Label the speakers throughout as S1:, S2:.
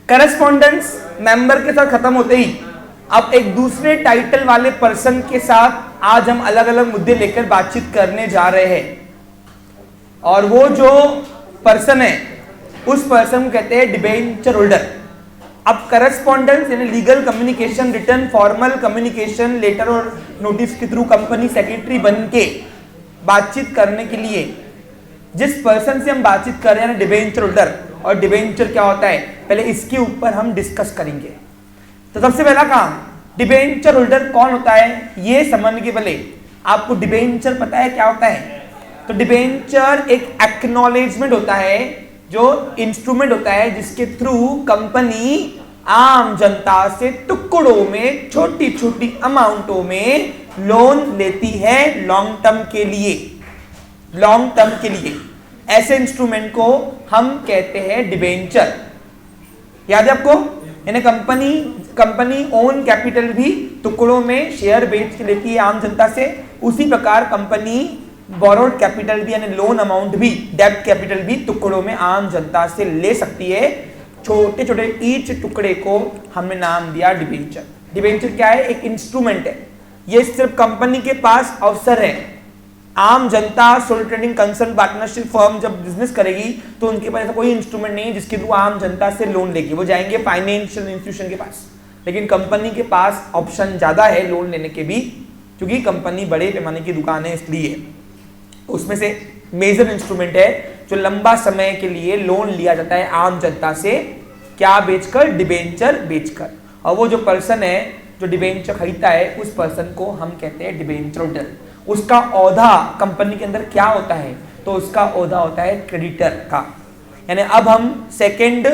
S1: Correspondence member के साथ खत्म होते ही अब एक दूसरे टाइटल वाले पर्सन के साथ आज हम अलग अलग मुद्दे लेकर बातचीत करने जा रहे हैं, और वो जो पर्सन है उस पर्सन को कहते हैं डिबेंचर होल्डर। अब करस्पॉन्डेंस यानी legal communication, return formal communication, letter और नोटिस के थ्रू कंपनी सेक्रेटरी बन के बातचीत करने के लिए जिस पर्सन से हम बातचीत कर रहे हैं डिबेंचर होल्डर, और डिबेंचर क्या होता है पहले इसके ऊपर हम डिस्कस करेंगे। तो सबसे पहला काम, डिबेंचर होल्डर कौन होता है ये समझने के पहले आपको डिबेंचर पता है क्या होता है? तो डिबेंचर एक एक्नॉलेजमेंट होता है, जो इंस्ट्रूमेंट होता है जिसके थ्रू कंपनी आम जनता से टुकड़ों में छोटी छोटी अमाउंटों में लोन लेती है लॉन्ग टर्म के लिए। लॉन्ग टर्म के लिए ऐसे इंस्ट्रूमेंट को हम कहते हैं डिबेंचर। याद है आपको? यानी कंपनी ओन कैपिटल भी टुकड़ों में शेयर बेच के लेती है आम जनता से, उसी प्रकार कंपनी बोरोड कैपिटल भी यानी लोन अमाउंट भी, डेब्ट कैपिटल भी टुकड़ों में आम जनता से ले सकती है। छोटे छोटे ईच टुकड़े को हमने नाम दिया डिबेंचर। डिबेंचर क्या है? एक इंस्ट्रूमेंट है। ये सिर्फ कंपनी के पास अवसर है। आम जनता sole trading concern partnership firm जब बिजनेस करेगी तो उनके पास ऐसा कोई इंस्ट्रूमेंट नहीं है जिसके थ्रू आम जनता से लोन लेगी, वो जाएंगे फाइनेंशियल इंस्टीट्यूशन के पास। लेकिन कंपनी के पास ऑप्शन ज्यादा है लोन लेने के भी, क्योंकि कंपनी बड़े पैमाने की दुकान है, इसलिए उसमें से मेजर इंस्ट्रूमेंट है जो लंबा समय के लिए लोन लिया जाता है आम जनता से, क्या बेचकर? डिबेंचर बेचकर। और वो जो पर्सन है जो डिबेंचर खरीदता है उस पर्सन को हम कहते हैं डिबेंचर होल्डर। उसका औहदा कंपनी के अंदर क्या होता है? तो उसका औहदा होता है क्रेडिटर का। यानी अब हम सेकेंड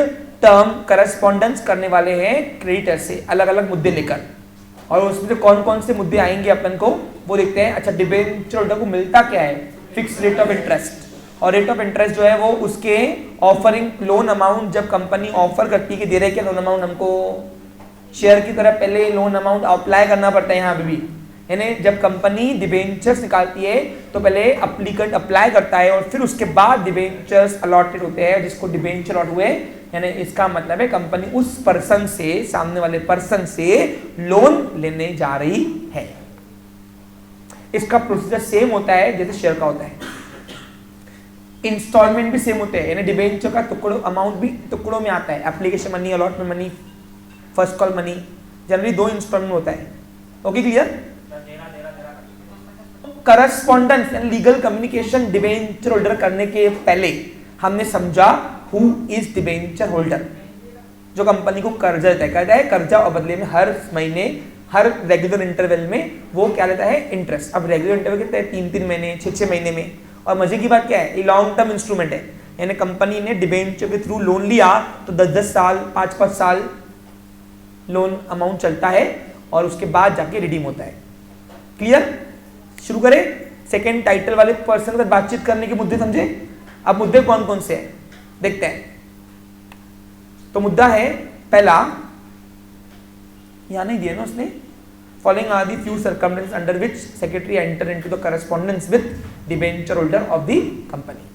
S1: टर्म करस्पॉन्डेंस करने वाले हैं क्रेडिटर से अलग अलग मुद्दे लेकर, और उसमें से कौन कौन से मुद्दे आएंगे अपन को वो देखते हैं। अच्छा, डिबेंचर होल्डर को मिलता क्या है? Fix rate of interest. और रेट ऑफ इंटरेस्ट जो है वो उसके ऑफरिंग लोन अमाउंट, जब कंपनी ऑफर करती है कि दे रहे क्या लोन अमाउंट हमको, शेयर की तरह पहले लोन अमाउंट अप्लाई करना पड़ता है यहाँ पे भी। यानी जब कंपनी डिबेंचर्स निकालती है तो पहले एप्लीकेंट अप्लाई करता है और फिर उसके बाद डिबेंचर्स अलॉटेड होते हैं, जिसको डिबेंचर अलॉट हुए। यानी इसका मतलब है कंपनी उस पर्सन से, सामने वाले पर्सन से लोन लेने जा रही है। इसका प्रोसीजर सेम होता है जैसे शेयर का होता है। इंस्टॉलमेंट भी सेम होते हैं, यानी डिबेंचर का टुकड़ों अमाउंट भी टुकड़ों में आता है। Application money, allotment money, first call money, generally 2 instalment होता है। Okay, clear? करस्पॉन्डेंस यानी लीगल कम्युनिकेशन डिबेंचर होल्डर करने के पहले हमने समझा हु इज डिबेंचर होल्डर। जो कंपनी को कर्जा देता है कर्जा, और बदले में हर महीने, हर रेगुलर इंटरवल में वो क्या लेता है? इंटरेस्ट। अब रेगुलर इंटरवल कितने हैं? 3-3 महीने, 6-6 महीने में। और मजे की बात क्या है, ये लॉन्ग टर्म इंस्ट्रूमेंट है। यानी कंपनी ने डिबेंचर के थ्रू लोन लिया तो 10-10 साल, 5-5 साल लोन अमाउंट चलता है और उसके बाद जाके रिडीम होता है। क्लियर? शुरू करें सेकेंड टाइटल वाले पर्सन के साथ बातचीत करने के मुद्दे समझे। अब मुद्दे कौन कौन से हैं देखते हैं। तो मुद्दा है पहला, यहां नहीं दिया ना उसने, following are the few circumstances under which secretary enter into the correspondence with debenture holder of the company.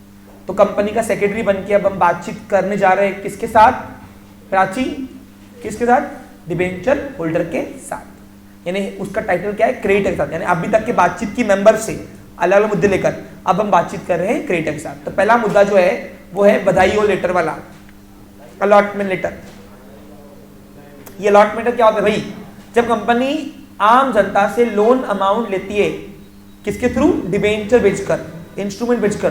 S1: तो कंपनी का सेक्रेटरी बन के अब हम बातचीत करने जा रहे हैं किसके साथ? प्राची, किसके साथ? डिबेंचर होल्डर के साथ। यानी उसका टाइटल क्या है? क्रेडिटर के साथ। यानी अभी तक के बातचीत की मेंबर से अलग अलग मुद्दे लेकर अब हम बातचीत कर रहे हैं क्रेडिटर के साथ। तो पहला मुद्दा जो है वो है बधाई हो लेटर वाला, अलॉटमेंट लेटर। ये अलॉटमेंट क्या होता है भाई? जब कंपनी आम जनता से लोन अमाउंट लेती है किसके थ्रू? डिबेंचर बेचकर, इंस्ट्रूमेंट बेचकर,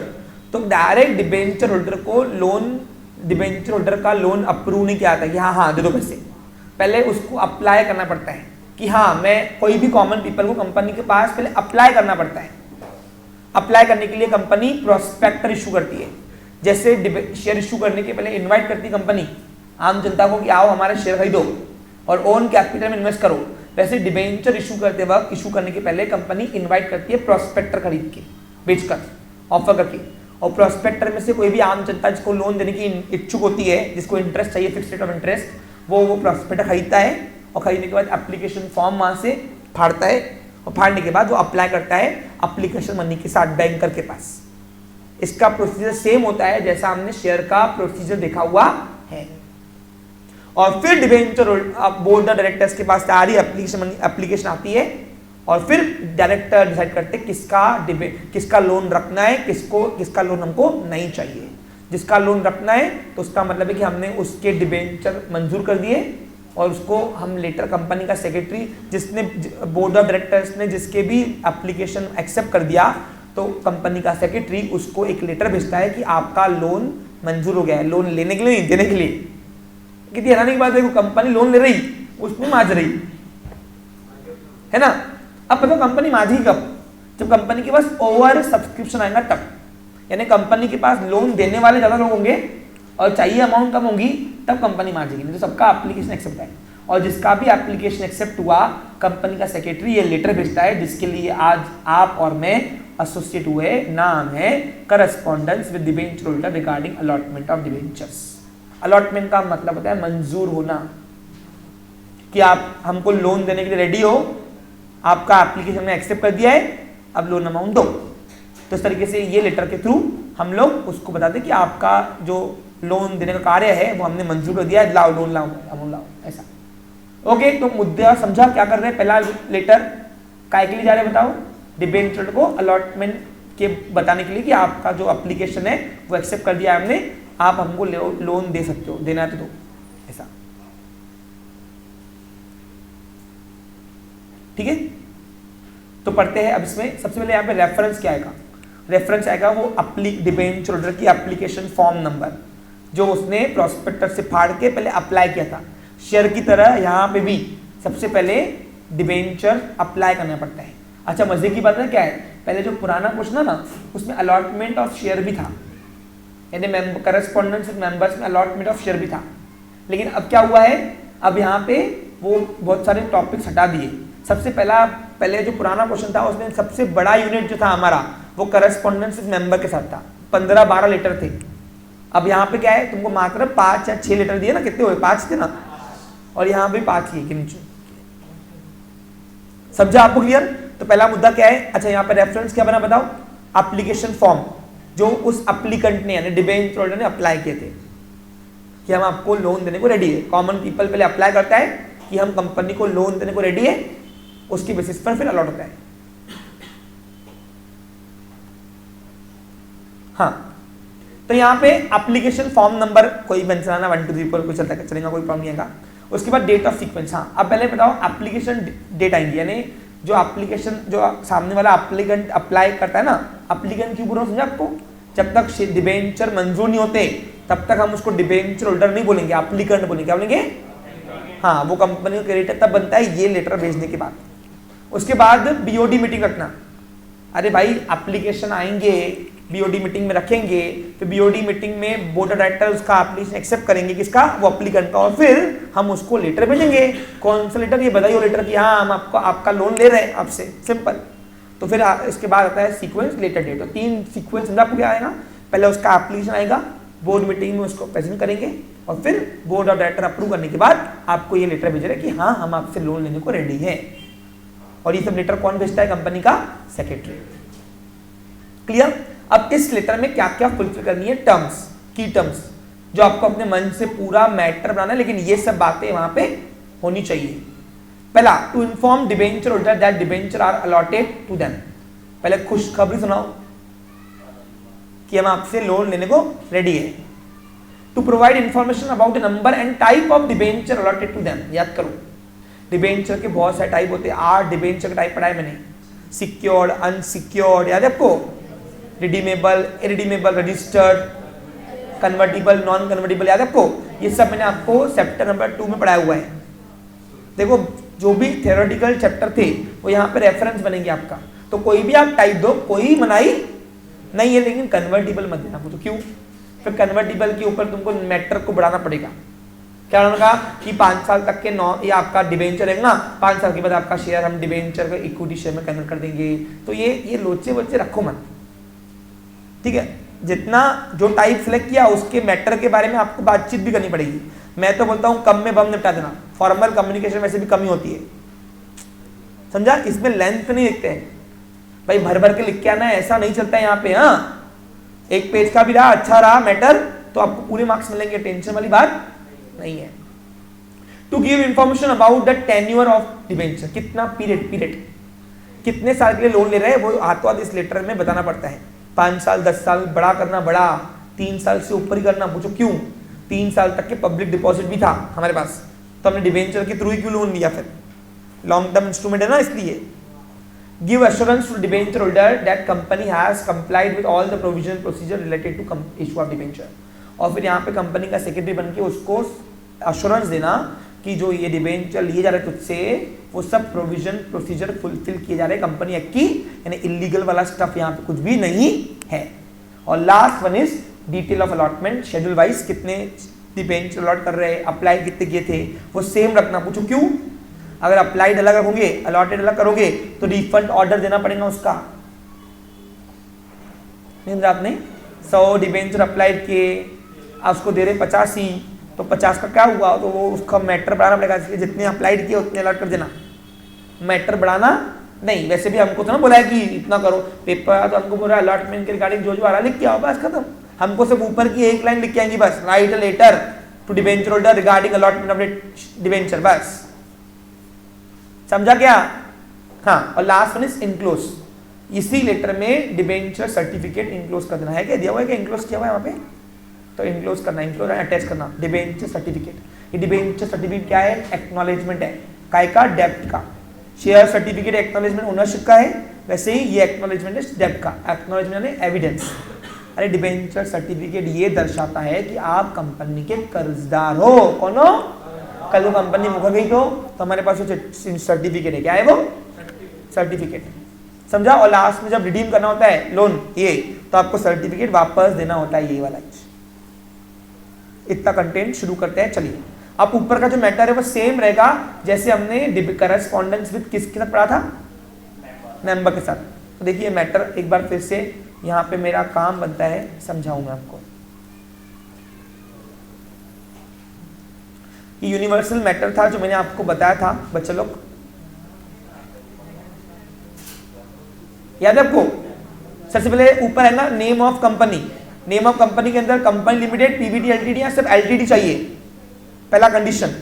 S1: तो डायरेक्ट डिबेंचर होल्डर को लोन, डिबेंचर होल्डर का लोन अप्रूव नहीं किया जाता कि हाँ दे दो पैसे। पहले उसको अप्लाई करना पड़ता है कि हाँ, मैं कोई भी कॉमन पीपल को कंपनी के पास पहले अप्लाई करना पड़ता है। अप्लाई करने के लिए कंपनी प्रोस्पेक्टर इशू करती है। जैसे शेयर इशू करने के पहले इनवाइट करती है कंपनी आम जनता को कि आओ हमारे शेयर खरीदो और ओन कैपिटल में इन्वेस्ट करो, वैसे डिबेंचर इशू करते वक्त, इशू करने के पहले कंपनी इनवाइट करती है प्रोस्पेक्टर खरीद के, बेचकर, ऑफर करके। और प्रोस्पेक्टर में से कोई भी आम जनता जिसको लोन देने की इच्छुक होती है, जिसको इंटरेस्ट चाहिए, फिक्स रेट ऑफ इंटरेस्ट, वो प्रोस्पेक्टर खरीदता है और खरीदने के बाद एप्लीकेशन फॉर्म वहां से फाड़ता है और फाड़ने के बाद वो अप्लाई करता है एप्लीकेशन मनी के साथ बैंकर के पास। इसका प्रोसीजर सेम होता है जैसा हमने शेयर का प्रोसीजर देखा हुआ है। और फिर डिबेंचर बोर्ड ऑफ डायरेक्टर्स के पास सारी एप्लीकेशन आती है और फिर डायरेक्टर डिसाइड करते हैं किसका लोन रखना है, किसका लोन हमको नहीं चाहिए। जिसका लोन रखना है तो उसका मतलब है कि हमने उसके डिबेंचर मंजूर कर दिए और उसको हम लेटर कंपनी का सेक्रेटरी जिसने बोर्ड ऑफ डायरेक्टर्स ने जिसके भी एप्लीकेशन एक्सेप्ट कर दिया तो कंपनी का सेक्रेटरी उसको एक लेटर भेजता है कि आपका लोन मंजूर हो गया है। लोन लेने के लिए नहीं, देने के लिए। कितनी हैरानी की बात है, कंपनी लोन ले रही उसमें माज रही है ना। अब बताओ कंपनी माजेगी कब? जब कंपनी के पास ओवर सब्सक्रिप्शन आएगा तब, यानी कंपनी के पास लोन देने वाले ज्यादा लोग होंगे और चाहिए अमाउंट कम होगी, तब कंपनी माजेगी। नहीं तो सबका एप्लीकेशन एक्सेप्ट है और जिसका भी एप्लीकेशन एक्सेप्ट हुआ कंपनी का सेक्रेटरी ये लेटर भेजता है जिसके लिए आज आप और मैं एसोसिएट हुए। नाम है correspondence with debenture holder regarding allotment of debentures. Allotment का मतलब होता है मंजूर होना, कि आप हमको लोन देने के लिए रेडी हो, आपका एप्लीकेशन में एक्सेप्ट कर दिया है, अब लोन अमाउंट दो। तो इस तरीके से ये लेटर के थ्रू हम लोग उसको बताते कि आपका जो लोन देने का कार्य है वो हमने मंजूर कर दिया है, लाओ लोन लाओ अमाउंट लाओ, ऐसा। ओके, तो मुद्दा समझा क्या कर रहे हैं। पहला लेटर काय के लिए जा रहे हैं बताओ? डिबेंचर को अलॉटमेंट के बताने के लिए कि आपका जो एप्लीकेशन है वो एक्सेप्ट कर दिया है हमने, आप हमको लोन दे सकते हो, देना है तो दो, ऐसा। ठीक है, तो पढ़ते हैं अब इसमें। सबसे पहले यहाँ पे रेफरेंस क्या आएगा? रेफरेंस आएगा वो डिबेंचर होल्डर की एप्लीकेशन फॉर्म नंबर जो उसने प्रोस्पेक्टर से फाड़ के पहले अप्लाई किया था। शेयर की तरह यहाँ पे भी सबसे पहले डिबेंचर अप्लाई करना पड़ता है। अच्छा, मजे की बात है क्या है, पहले जो पुराना क्वेश्चन ना उसमें अलॉटमेंट ऑफ शेयर भी था, यानी करस्पॉन्डेंस विद मेंबर्स में अलॉटमेंट ऑफ शेयर भी था। लेकिन अब क्या हुआ है, अब यहाँ पे वो बहुत सारे टॉपिक्स हटा दिए। सबसे पहले जो पुराना क्वेश्चन था उसमें सबसे बड़ा यूनिट जो था हमारा वो करस्पॉन्डेंस विद मेंबर के साथ था, 15-12 लेटर थे। अब यहाँ पे क्या है, तुमको मात्र 5 या 6 लेटर दिए ना, कितने हुए? 5 थे ना, और यहाँ पे 5 ही है कि नीचे। समझा आपको क्लियर? तो पहला मुद्दा क्या है? अच्छा, यहाँ पे रेफरेंस क्या बना बताओ? एप्लीकेशन फॉर्म जो उस एप्लीकेंट ने यानी डिबेंचर होल्डर ने अप्लाई किए थे कि हम आपको लोन देने को रेडी है। कॉमन पीपल पहले अप्लाई करता है कि हम कंपनी को लोन देने को रेडी है, उसकी बेसिस पर फिर अलॉट होता है। हाँ, तो यहाँ पे एप्लीकेशन फॉर्म नंबर कोई बन चलाना 1 2 3 4 कोई चलेगा, कोई प्रॉब्लम नहीं आएगा। उसके बाद डेट ऑफ सीक्वेंस। हाँ, अब पहले बताओ एप्लीकेशन डेट आएंगी, यानी जो एप्लीकेशन जो सामने वाला एप्लीकेंट अप्लाई करता है ना, एप्लीकेंट क्यों बोल रहा हूं समझा आपको? जब तक डिबेंचर मंजूर नहीं होते तब तक हम उसको डिबेंचर होल्डर नहीं बोलेंगे, एप्लीकेंट बोलेंगे। क्या बोलेंगे? हाँ, वो कंपनी का क्रेडिटर तब बनता है ये लेटर भेजने के बाद। उसके बाद बीओडी मीटिंग रखना। अरे भाई, एप्लीकेशन आएंगे, बीओडी मीटिंग में रखेंगे, फिर बीओडी मीटिंग में बोर्ड ऑफ डायरेक्टर उसका एप्लीकेशन एक्सेप्ट करेंगे, किसका? वो एप्लीकेंट का, और फिर हम उसको लेटर भेजेंगे। कौन सा लेटर? ये बताइए लेटर कि हाँ हम आपका लोन ले रहे हैं आपसे, सिंपल। तो फिर इसके बाद आता है सीक्वेंस, लेटर डेट। तो 3 सीक्वेंस समझा आपको क्या आएगा? पहले उसका एप्लीकेशन आएगा, बोर्ड मीटिंग में उसको प्रेजेंट करेंगे और फिर बोर्ड ऑफ डायरेक्टर अप्रूव करने के बाद आपको ये लेटर भेज रहे कि हाँ हम आपसे लोन लेने को रेडी है। और ये सब लेटर कौन भेजता है? कंपनी का सेक्रेटरी। क्लियर? अब इस लेटर में क्या क्या फुलफिल करनी है? टर्म्स, की टर्म्स जो आपको अपने मन से पूरा मैटर बनाना है, लेकिन ये सब बातें वहां पे होनी चाहिए। पहला, to inform debenture holder that debenture are allotted to them. पहले खुशखबरी सुनाओ कि हम आपसे लोन लेने को रेडी है। To provide information about the number and type of debenture allotted to them. याद करो, डिबेंचर के बहुत सारे टाइप होते हैं। 8 डिबेंचर का टाइप पढ़ा है मैंने, सिक्योर्ड, अनसिक्योर्ड, याद है आपको? Redeemable, irredeemable, registered, convertible, non convertible, याद है आपको? ये सब मैंने आपको चैप्टर नंबर 2 में पढ़ाया हुआ है। देखो, जो भी थ्योरेटिकल चैप्टर थे वो यहाँ पे रेफरेंस बनेंगे आपका। तो कोई भी आप टाइप दो, कोई मनाही नहीं है, लेकिन कन्वर्टिबल मत देना। तो क्यों? फिर कन्वर्टिबल के ऊपर तुमको मैटर को बढ़ाना पड़ेगा। क्या उन्होंने कहा कि 5 साल तक के ये आपका डिबेंचर है ना, 5 साल के बाद आपका शेयर हम डिबेंचर का इक्विटी शेयर में कन्वर्ट कर देंगे। तो ये लोचे वोचे रखो मत, ठीक है? जितना जो टाइप सिलेक्ट किया उसके मैटर के बारे में आपको बातचीत भी करनी पड़ेगी। मैं तो बोलता हूं कम में बम निपटा देना, फॉर्मल कम्युनिकेशन वैसे भी कमी होती है, समझा? इसमें लेंथ नहीं लिखते हैं भाई, भर भर के लिख के आना, ऐसा नहीं चलता है यहाँ पे। हाँ, एक पेज का भी रहा, अच्छा रहा मैटर, तो आपको पूरे मार्क्स मिलेंगे, टेंशन वाली बात नहीं है। To give information about the tenure of debenture, कितना पीरियड कितने साल के लिए लोन ले रहे हैं वो हाथों हाथ इस लेटर में बताना पड़ता है। 5 साल 10 साल, बड़ा करना बड़ा, 3 साल से ऊपर ही करना। पूछो क्यों? 3 साल तक के पब्लिक डिपॉजिट भी था हमारे पास, तो हमने डिबेंचर के थ्रू ही क्यों लोन लिया? फिर लॉन्ग टर्म इंस्ट्रूमेंट है ना, इसलिए। Give assurance to debenture holder that company has complied with all the provision procedure related to issue of debenture. और फिर यहाँ पे कंपनी का सेक्रेटरी बन के उसको एश्योरेंस देना कि जो ये डिबेंचर लिए जा रहे तुझसे वो सब प्रोविजन प्रोसीजर फुलफिल किए जा रहे हैं कंपनी एक्ट की, यानी इलीगल वाला स्टफ यहाँ पे कुछ भी नहीं है। और last one is detail of allotment, schedule wise कितने डिबेंचर अलॉट कर रहे हैं, अप्लाई कितने किए थे वो सेम रखना। पूछो क्यों? अगर अप्लाइड अलग रखोगे, अलॉटेड अलग करोगे तो रिफंड ऑर्डर देना पड़ेगा उसका। आपने 100 डिबेंचर अप्लाइड किए, आप उसको दे रहे 50 ही, तो 50 का क्या हुआ? तो वो उसका मैटर बढ़ाना पड़ेगा, इसलिए जितने अप्लाइड किए उतने अलॉट कर देना। मैटर बढ़ाना नहीं। वैसे भी हमको तो ना बोला है कि इतना करो, पेपर तो हमको बोला अलॉटमेंट के रिगार्डिंग जो आ रहा लिख के आओ, बस खत्म। हमको सिर्फ ऊपर की एक लाइन लिख के आएंगी बस, write a letter to debenture holder regarding allotment of debenture, बस। समझा क्या? हाँ। और लास्ट वन इज इनक्लोज, इसी लेटर में डिबेंचर सर्टिफिकेट इनक्लोज कर देना है। क्या दिया हुआ है? क्या इनक्लोज किया हुआ है वहां पे? तो इनक्लोज करना, इनक्लोज अटैच करना डिबेंचर सर्टिफिकेट। ये डिबेंचर सर्टिफिकेट क्या है? एक्नॉलेजमेंट है। काय का? डेब्ट का। शेयर सर्टिफिकेट एक्नॉलेजमेंट ओनरशिप का है, वैसे ही ये एक्नॉलेजमेंट है डेब्ट का। एक्नॉलेजमेंट यानी एविडेंस। अरे डिबेंचर सर्टिफिकेट ये दर्शाता है कि आप कंपनी के कर्जदार हो। कौन हो? कल वो कंपनी मुकर गई तो हमारे पास सर्टिफिकेट है। क्या है वो? सर्टिफिकेट। समझा? और लास्ट में जब रिडीम करना होता है लोन ये, तो आपको सर्टिफिकेट वापस देना होता है, ये वाला। इतना कंटेंट शुरू करते हैं। चलिए, अब ऊपर का जो मैटर है वो सेम रहेगा जैसे हमने करस्पॉन्डेंस विद किसके साथ पढ़ा था? मेंबर के साथ। तो देखिए मैटर एक बार फिर से यहाँ पे मेरा काम बनता है, समझाऊं मैं आपको। ये यूनिवर्सल मैटर था जो मैंने आपको बताया था बच्चे लोग, याद है आपको? सबसे पहले ऊपर है ना name of company. Name of company के अंदर कंपनी लिमिटेड, पीवीटी, एलटीडी या सिर्फ एलटीडी चाहिए, पहला कंडीशन।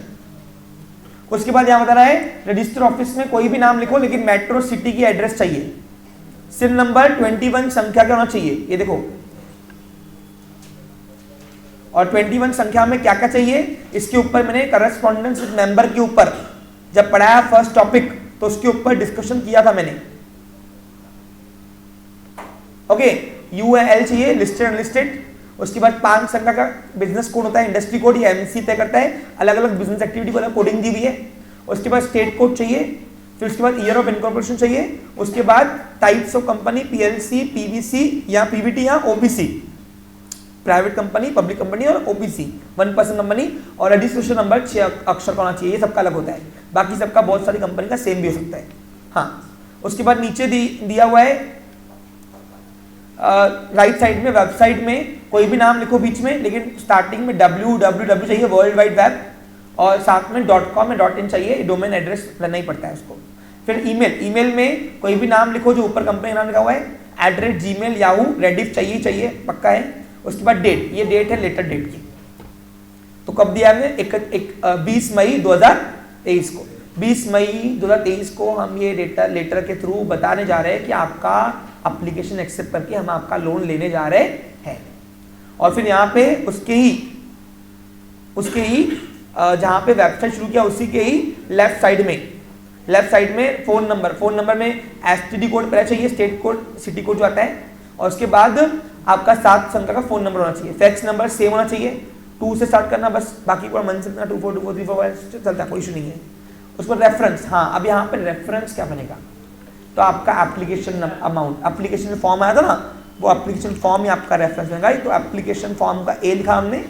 S1: उसके बाद यहां बता रहा है रजिस्टर ऑफिस में कोई भी नाम लिखो लेकिन मेट्रो सिटी की एड्रेस चाहिए। सिर नंबर 21 संख्या का होना चाहिए, ये देखो। और 21 संख्या में क्या क्या चाहिए इसके ऊपर मैंने करस्पॉन्डेंस विद मेंबर के ऊपर जब पढ़ाया फर्स्ट टॉपिक, तो उसके ऊपर डिस्कशन किया था मैंने। ओके, यूएल चाहिए, लिस्टेड अनलिस्टेड। उसके बाद 5 संख्या का बिजनेस कोड होता है, इंडस्ट्री कोड, ये एमसी तय करता है, अलग अलग बिजनेस एक्टिविटी को अलग कोडिंग दी हुई है। उसके बाद स्टेट कोड चाहिए, फिर उसके बाद ईयर ऑफ इनकॉर्पोरेशन चाहिए। उसके बाद types of company, PLC, PVC या पीवीटी या OPC, private company, public company और ओपीसी, 1% कंपनी। और रजिस्ट्रेशन नंबर 6 अक्षर का होना चाहिए, ये सबका अलग होता है। बाकी सबका बहुत सारी कंपनी का सेम भी हो सकता है। हाँ, उसके बाद नीचे दिया हुआ है राइट साइड में वेबसाइट में कोई भी नाम लिखो बीच में, लेकिन स्टार्टिंग में www चाहिए, वर्ल्ड वाइड वेब, और साथ में .com या .in चाहिए, डोमेन एड्रेस लेना ही पड़ता है उसको। फिर ईमेल में कोई भी नाम लिखो जो ऊपर कंपनी का नाम लिखा हुआ है, एड्रेस जीमेल, याहू, रेडिफ चाहिए पक्का है। उसके बाद डेट, ये डेट है लेटर डेट की, तो कब दिया है? 20 मई 2023 को। 20 मई 2023 को हम ये लेटर के थ्रू बताने जा रहे हैं कि आपका एप्लीकेशन एक्सेप्ट करके हम आपका लोन लेने जा रहे हैं। और फिर यहाँ पे उसके ही जहाँ पे वेबसाइट शुरू किया उसी के ही लेफ्ट साइड में फोन नंबर में एसटीडी कोड पहले चाहिए, स्टेट कोड, सिटी कोड जो आता है, और उसके बाद आपका 7 संख्या का फोन नंबर होना चाहिए। फैक्स नंबर सेम होना चाहिए, 2 से स्टार्ट करना, बस बाकी को मन से 242434 चलता, कोई इशू नहीं है। उसको रेफरेंस, हाँ अब यहाँ पे रेफरेंस क्या बनेगा? तो आपका एप्लीकेशन अमाउंट, एप्लीकेशन फॉर्म आया था ना, वो एप्लीकेशन फॉर्म ही आपका रेफरेंस बनेगा। तो एप्लीकेशन फॉर्म का ए लिखा हमने,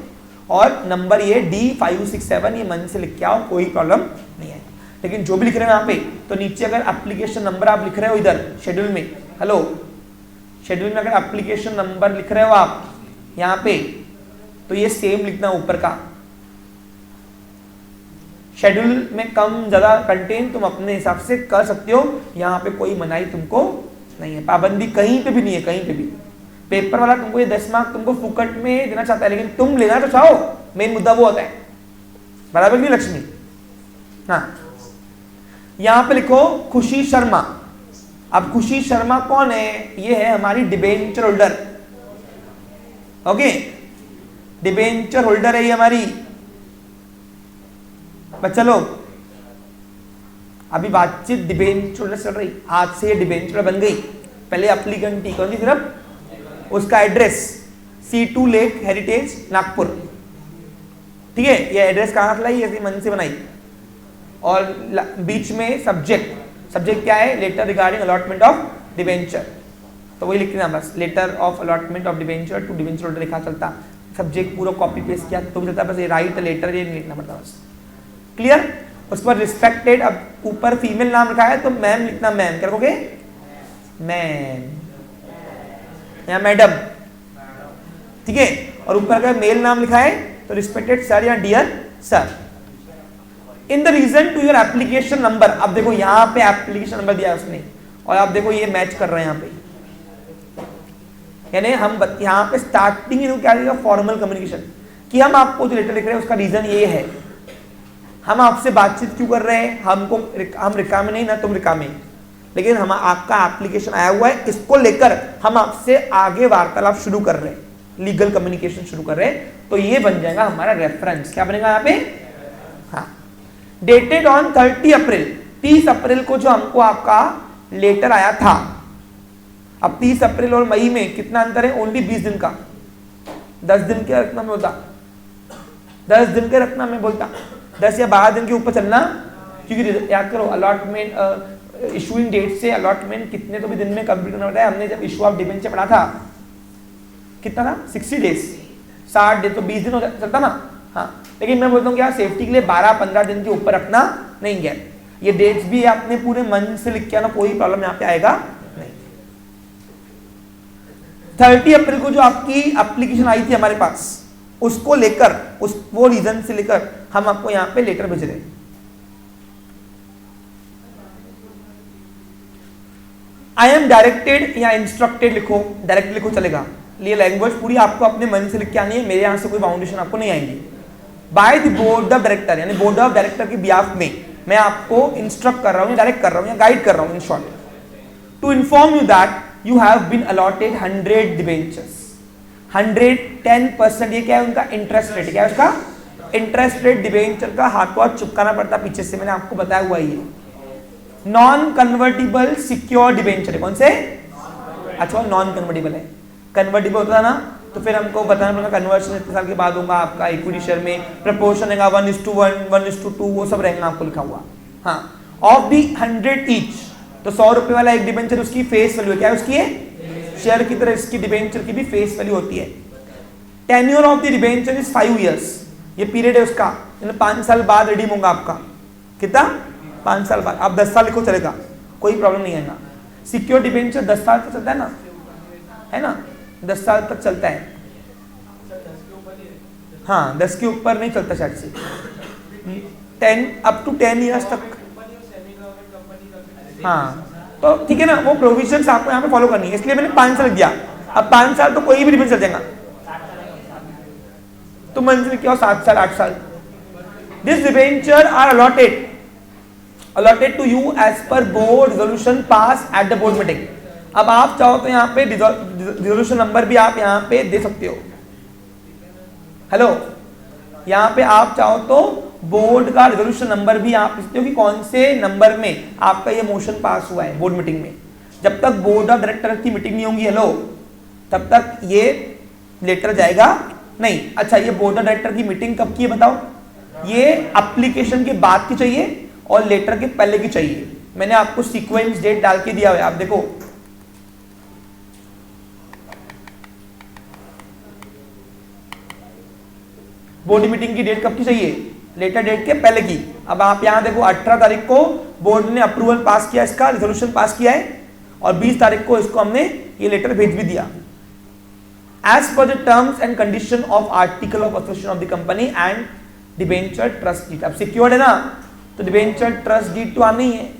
S1: और नंबर ये D567, ये मन से लिख के आओ, कोई प्रॉब्लम नहीं है। लेकिन जो भी लिख रहे हैं यहाँ पे, तो नीचे अगर एप्लीकेशन नंबर आप लिख रहे हो इधर शेड्यूल में, शेड्यूल में अगर एप्लीकेशन नंबर लिख रहे हो आप यहाँ पे, तो ये सेम लिखना ऊपर का। शेड्यूल में कम ज्यादा कंटेंट तुम अपने हिसाब से कर सकते हो, यहाँ पे कोई मनाही तुमको नहीं है, पाबंदी कहीं पे भी नहीं है, कहीं पे भी। पेपर वाला तुमको ये 10 मार्क तुमको फुकट में देना चाहता है, लेकिन तुम लेना तो चाहो, मेन मुद्दा वो होता है, बराबर नहीं लक्ष्मी? हाँ, यहां पे लिखो खुशी शर्मा। अब खुशी शर्मा कौन है? ये है हमारी debenture holder. Okay, debenture holder है ये हमारी। बच्चा लोग, अभी बातचीत डिबेंचर चल रही, आज से ये डिबेंचर बन गई। पहले एप्लीकेंट थी कौन सी सिर्फ, उसका address C2 lake heritage Nagpur, ठीक है। ये एड्रेस कहाँ लाई, ऐसे मन से बनाई। और बीच में सब्जेक्ट क्या है? Letter regarding allotment of debenture. तो वही लिखना बस, letter of allotment of debenture to debenture holder लिखा चलता। सब्जेक्ट पूरा कॉपी पेस्ट किया तो भी चलता, बस ये राइट लेटर ये नहीं लिखना पड़ता बस। क्लियर? उस पर रिस्पेक्टेड, अब ऊपर फीमेल नाम लिखा है तो मैम लिखना, मैम क्या रखोगे? मैम या मैडम, ठीक है। और ऊपर अगर मेल नाम लिखा है तो रिस्पेक्टेड सर या dear sir. In the reason to your application number, अब देखो यहां पे एप्लीकेशन नंबर दिया है उसने, और आप देखो ये मैच कर रहे हैं यहाँ पे। यानी हम यहाँ पे स्टार्टिंग क्या लिखा, फॉर्मल कम्युनिकेशन, कि हम आपको जो लेटर लिख रहे हैं उसका रीजन ये है, हम आपसे बातचीत क्यों कर रहे हैं, हम रिकामे नहीं ना तुम रिकामे, लेकिन हम आपका एप्लीकेशन आया हुआ है, इसको लेकर हम आपसे आगे वार्तालाप शुरू कर रहे हैं, लीगल कम्युनिकेशन शुरू कर रहे हैं। तो ये बन जाएगा हमारा रेफरेंस। क्या बनेगा यहाँ पे? हाँ, डेटेड ऑन 30 अप्रैल, 30 अप्रैल को जो हमको आपका लेटर आया था। अब 30 अप्रैल और मई में कितना अंतर है? ओनली 20 दिन का। 10 दिन के रखना में होता, 10 दिन के रखना में बोलता, 10 या 12 दिन के ऊपर चलना, क्योंकि याद करो अलॉटमेंट इशूइंग डेट से अलॉटमेंट कितने तो भी दिन में कंप्लीट करना पड़ता है। हमने जब इशू ऑफ डिबेंचर पढ़ा था कितना था? 60 डेज, 60 डेज तो 20 दिन हो चलता ना। हाँ, लेकिन मैं बोलता हूँ क्या सेफ्टी के लिए 12-15 दिन के ऊपर रखना नहीं गया। ये डेट्स भी आपने पूरे मन से लिख के आना, कोई प्रॉब्लम यहाँ पे आएगा नहीं। 30 अप्रैल को जो आपकी एप्लीकेशन आई थी हमारे पास, उसको लेकर वो रीजन से लेकर हम आपको यहाँ पे लेटर भेज रहे हैं। आई एम डायरेक्टेड या इंस्ट्रक्टेड लिखो, डायरेक्ट लिखो चलेगा। ये लैंग्वेज पूरी आपको अपने मन से लिख के आनी है, मेरे यहाँ से कोई बाउंडेशन आपको नहीं आएंगी। By the board of director, यानी बोर्ड ऑफ डायरेक्टर के बिहाफ में मैं आपको इंस्ट्रक्ट कर रहा हूँ, डायरेक्ट कर रहा हूँ या गाइड कर रहा हूँ in short, to inform you that you have been allotted 100 debentures. 110%, ये क्या है उनका इंटरेस्ट रेट, क्या है उसका इंटरेस्ट रेट। डिबेंचर का हाथों हाथ चिपकाना पड़ता पीछे से, मैंने आपको बताया हुआ ये। नॉन कन्वर्टिबल सिक्योर डिबेंचर, कौन से? अच्छा, नॉन कन्वर्टिबल है। कन्वर्टिबल होता है ना तो फिर हमको बताना पड़ेगा कन्वर्शन इतने साल के बाद होगा आपका, इक्विटी शेयर में प्रपोर्शन रहेगा 1:1, 1:2, वो सब रहेगा आपको लिखा हुआ। हाँ, ऑफ दी 100 ईच, तो 100 रुपए वाला एक डिबेंचर उसकी फेस वैल्यू क्या है? उसकी है शेयर की तरह इसकी डिबेंचर की भी फेस वैल्यू होती है। Tenure of the debenture is 5 years, ये पीरियड है उसका, 5 साल बाद रिडीम होगा आपका। कितना? 5 साल बाद। आप 10 साल लिखो चलेगा, कोई प्रॉब्लम नहीं है ना। सिक्योर डिबेंचर 10 साल तक चलता है ना, है ना, 10 साल तक चलता है। हाँ, 10 के ऊपर नहीं चलता शायद से, 10 अप टू 10 ईयर्स तक। हाँ, तो ठीक है ना, वो प्रोविजंस आपको यहाँ पे फॉलो करनी है, इसलिए मैंने 5 साल दिया। अब 5 साल तो कोई भी डिबेंचर चल जाएगा, तो मंजिल क्या हो 7 साल 8 साल। This debenture are allotted to you as per board resolution pass at the board meeting. अब आप चाहो तो यहाँ पे रिजोल्यूशन नंबर भी आप यहाँ पे दे सकते हो। हेलो, यहाँ पे आप चाहो तो बोर्ड का रिजोल्यूशन नंबर भी आप लिखते हो कि कौन से नंबर में आपका ये मोशन पास हुआ है बोर्ड मीटिंग में। जब तक बोर्ड ऑफ डायरेक्टर की मीटिंग नहीं होगी, हेलो, तब तक ये लेटर जाएगा नहीं। अच्छा, ये बोर्ड ऑफ डायरेक्टर की मीटिंग कब की है बताओ? ये एप्लीकेशन के बाद की चाहिए और लेटर के पहले की चाहिए। मैंने आपको सीक्वेंस डेट डाल के दिया हुआ है, आप देखो। बोर्ड मीटिंग की डेट कब की चाहिए? लेटर डेट के पहले की। अब आप यहां देखो 18 तारीख को बोर्ड ने अप्रूवल पास किया, इसका रिजोल्यूशन पास किया है, और 20 तारीख को इसको हमने ये लेटर भेज भी दिया। As per the terms and condition of article of association of the company and debenture trust deed. अब सिक्योर्ड है ना, तो डिबेंचर ट्रस्ट डीड तो आनी है।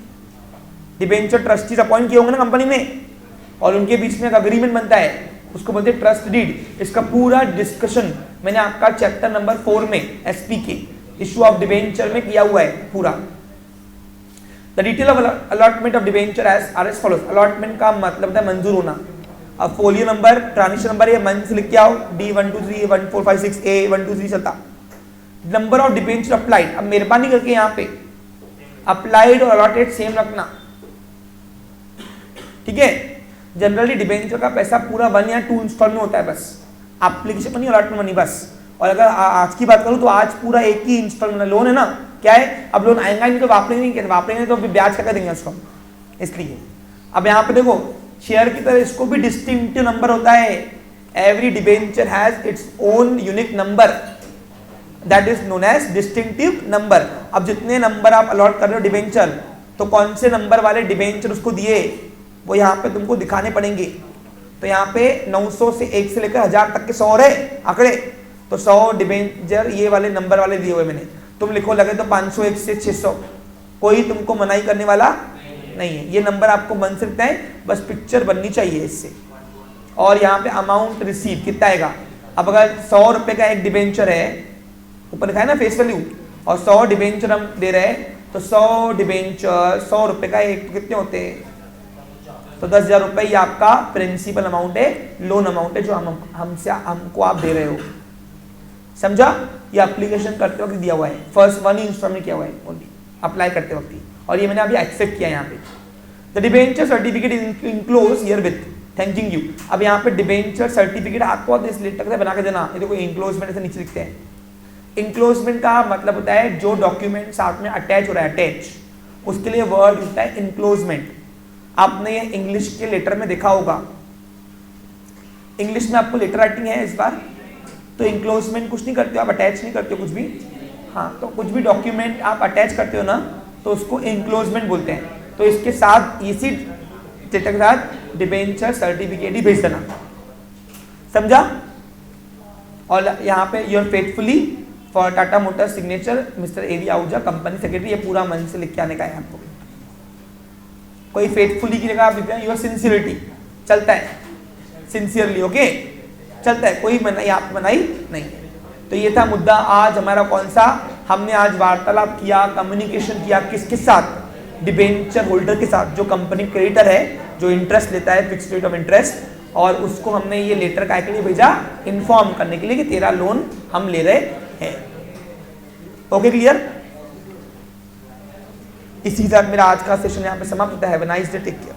S1: डिबेंचर ट्रस्टीज अपॉइंट किए होंगे ना कंपनी में, और उनके बीच में एक अग्रीमेंट बनता है, उसको बोलते हैं ट्रस्ट डीड। इसका पूरा डिस्कशन मैंने आपका चैप्टर नंबर 4 में एसपी के इशू ऑफ डिबेंचर में किया हुआ है पूरा। The detail of allotment of debenture are as follows. Allotment का मतलब होता है मंजूर होना। अब फोलियो नंबर, ट्रांजिशन नंबर ये मन से लिख के आओ, D1231456A 123 चलता। नंबर ऑफ डिबेंचर अप्लाइड, अब मेहरबानी करके यहाँ पे अप्लाइड और अलॉटेड सेम रखना, ठीक है। जनरली डिबेंचर का पैसा पूरा 1 या 2 इंस्टॉलमेंट होता है, बस एप्लीकेशन मनी, अलॉटमेंट मनी बस। और अगर आज की बात करूं तो आज पूरा एक ही इंस्टॉलमेंट लोन है ना, क्या है, अब लोन आएगा नहीं तो वापरेंगे तो ब्याज क्या देंगे उसको, इसलिए। अब यहाँ पे देखो शेयर की तरह इसको भी डिस्टिंक्टिव नंबर होता है। Every debenture has its own unique number, that is known as distinctive number. अब जितने नंबर आप अलॉट कर रहे हो डिबेंचर, तो कौन से नंबर वाले डिबेंचर उसको दिए वो यहाँ पे तुमको दिखाने पड़ेंगे। तो यहाँ पे 900 से 1 से लेकर 1000 तक के 100 रहे आंकड़े, तो 100 डिबेंचर ये वाले नंबर वाले दिए हुए मैंने। तुम लिखो लगे तो 501 से 600, कोई तुमको मनाही करने वाला नहीं है। ये नंबर आपको बन सकता है, बस पिक्चर बननी चाहिए इससे। और यहाँ पे अमाउंट रिसीव कितना आएगा। अब अगर 100 रुपए का एक डिबेंचर है, ऊपर लिखा है ना फेस वैल्यू, और 100 डिबेंचर हम दे रहे हैं, तो 100 डिबेंचर 100 रुपए का एक कितने होते हैं, तो 10,000 रुपए ये आपका प्रिंसिपल अमाउंट है, लोन अमाउंट है जो हमको आप दे रहे हो। समझा। ये एप्लीकेशन करते वक्त दिया हुआ है, फर्स्ट 1 इंस्टॉलमेंट किया हुआ है ओनली अप्लाई करते वक्त ही, और ये मैंने अभी एक्सेप्ट किया यहाँ पे। The debenture certificate is enclose here with thanking you. अब यहाँ पे डिबेंचर सर्टिफिकेट आपको इस लेटर से बना के देना। ये देखो इनक्लोजमेंट से नीचे लिखते हैं। इनक्लोजमेंट का मतलब होता है जो डॉक्यूमेंट साथ में अटैच हो रहा है, अटैच, उसके लिए वर्ड होता है इनक्लोजमेंट। आपने ये इंग्लिश के लेटर में देखा होगा, इंग्लिश में आपको लेटर राइटिंग है इस बार, तो इंक्लोजमेंट कुछ नहीं करते हो आप, अटैच नहीं करते हो कुछ भी। हाँ, तो कुछ भी डॉक्यूमेंट आप अटैच करते हो ना, तो उसको इंक्लोजमेंट बोलते हैं। तो इसके साथ इसी लेटर के साथ डिबेंचर सर्टिफिकेट ही भेज देना, समझा। और यहाँ पे your faithfully for Tata motor signature mister A V Ahuja company secretary, ये पूरा मन से लिख के आने का है आपको। कोई फेथफुली की जगह आप लिखते हैं योर सिंसियरिटी, चलता है, सिंसियरली, ओके, चलता है, कोई मनाही आप मनाही नहीं। तो ये था मुद्दा आज हमारा कौन सा, हमने आज वार्तालाप किया, कम्युनिकेशन किया किसके साथ, डिबेंचर होल्डर के साथ, जो कंपनी क्रेडिटर है, जो इंटरेस्ट लेता है, फिक्स्ड रेट ऑफ इंटरेस्ट, और उसको हमने ये लेटर काय के लिए भेजा, इन्फॉर्म करने के लिए कि तेरा लोन हम ले रहे हैं। Okay, clear. इसी के साथ मेरा आज का सेशन यहाँ पे समाप्त होता है। Have a nice day, take care.